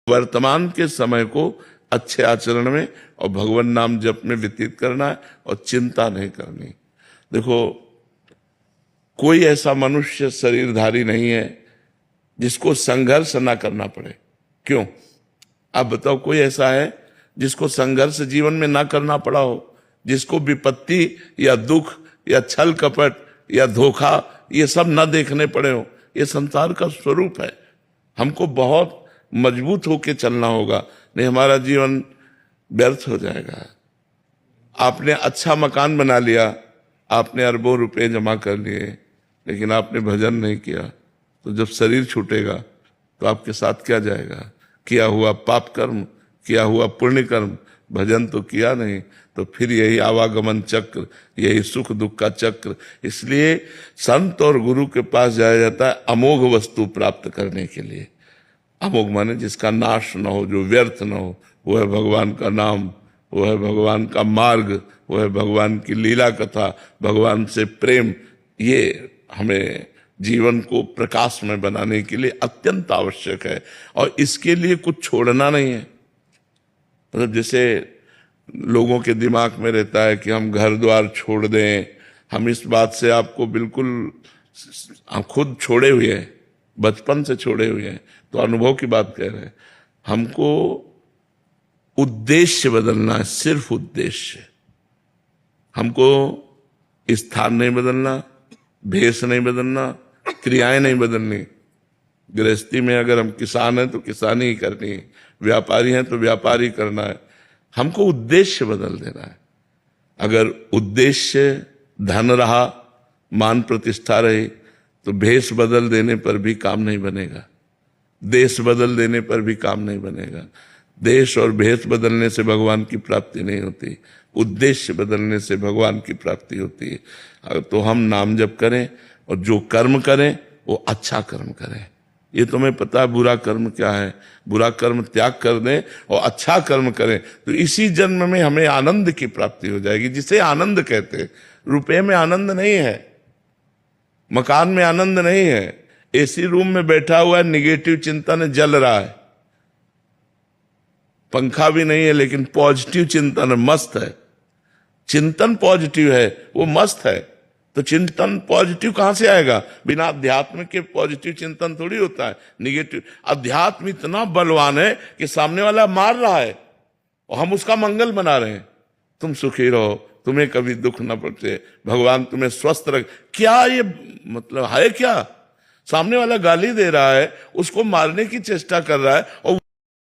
वर्तमान के समय को अच्छे आचरण में और भगवान नाम जप में व्यतीत करना है और चिंता नहीं करनी। देखो, कोई ऐसा मनुष्य शरीरधारी नहीं है जिसको संघर्ष ना करना पड़े। क्यों? आप बताओ, कोई ऐसा है जिसको संघर्ष जीवन में ना करना पड़ा हो, जिसको विपत्ति या दुख या छल कपट या धोखा ये सब ना देखने पड़े हो? ये संसार का स्वरूप है। हमको बहुत मजबूत होकर चलना होगा, नहीं हमारा जीवन व्यर्थ हो जाएगा। आपने अच्छा मकान बना लिया, आपने अरबों रुपए जमा कर लिए, लेकिन आपने भजन नहीं किया, तो जब शरीर छूटेगा तो आपके साथ क्या जाएगा? किया हुआ पाप कर्म, किया हुआ पुण्य कर्म, भजन तो किया नहीं, तो फिर यही आवागमन चक्र, यही सुख दुख का चक्र। इसलिए संत और गुरु के पास जाया जाता है अमोघ वस्तु प्राप्त करने के लिए। अमोघ माने जिसका नाश न हो, जो व्यर्थ न हो, वो है भगवान का नाम, वो है भगवान का मार्ग, वो है भगवान की लीला कथा, भगवान से प्रेम। ये हमें जीवन को प्रकाश में बनाने के लिए अत्यंत आवश्यक है, और इसके लिए कुछ छोड़ना नहीं है। मतलब जैसे लोगों के दिमाग में रहता है कि हम घर द्वार छोड़ दें, हम इस बात से आपको बिल्कुल, हम खुद छोड़े हुए हैं, बचपन से छोड़े हुए हैं, तो अनुभव की बात कह रहे हैं। हमको उद्देश्य बदलना है, सिर्फ उद्देश्य। हमको स्थान नहीं बदलना, भेष नहीं बदलना, क्रियाएं नहीं बदलनी। गृहस्थी में अगर हम किसान हैं तो किसानी ही करनी है, व्यापारी हैं तो व्यापारी करना है। हमको उद्देश्य बदल देना है। अगर उद्देश्य धन रहा, मान प्रतिष्ठा रही, तो भेष बदल देने पर भी काम नहीं बनेगा, देश बदल देने पर भी काम नहीं बनेगा। देश और भेष बदलने से भगवान की प्राप्ति नहीं होती, उद्देश्य बदलने से भगवान की प्राप्ति होती है। तो हम नाम जप करें और जो कर्म करें वो अच्छा कर्म करें। ये तुम्हें पता है बुरा कर्म क्या है, बुरा कर्म त्याग कर दें और अच्छा कर्म करें, तो इसी जन्म में हमें आनंद की प्राप्ति हो जाएगी, जिसे आनंद कहते हैं। रुपए में आनंद नहीं है, मकान में आनंद नहीं है, एसी रूम में बैठा हुआ है, निगेटिव चिंतन जल रहा है, पंखा भी नहीं है, लेकिन पॉजिटिव चिंतन मस्त है। चिंतन पॉजिटिव है, वो मस्त है। तो चिंतन पॉजिटिव कहां से आएगा? बिना अध्यात्म के पॉजिटिव चिंतन थोड़ी होता है, निगेटिव। अध्यात्म इतना बलवान है कि सामने वाला मार रहा है और हम उसका मंगल बना रहे हैं। तुम सुखी रहो, तुम्हें कभी दुख न पहुंचे, भगवान तुम्हें स्वस्थ रख। क्या ये मतलब है? क्या सामने वाला गाली दे रहा है, उसको मारने की चेष्टा कर रहा है, और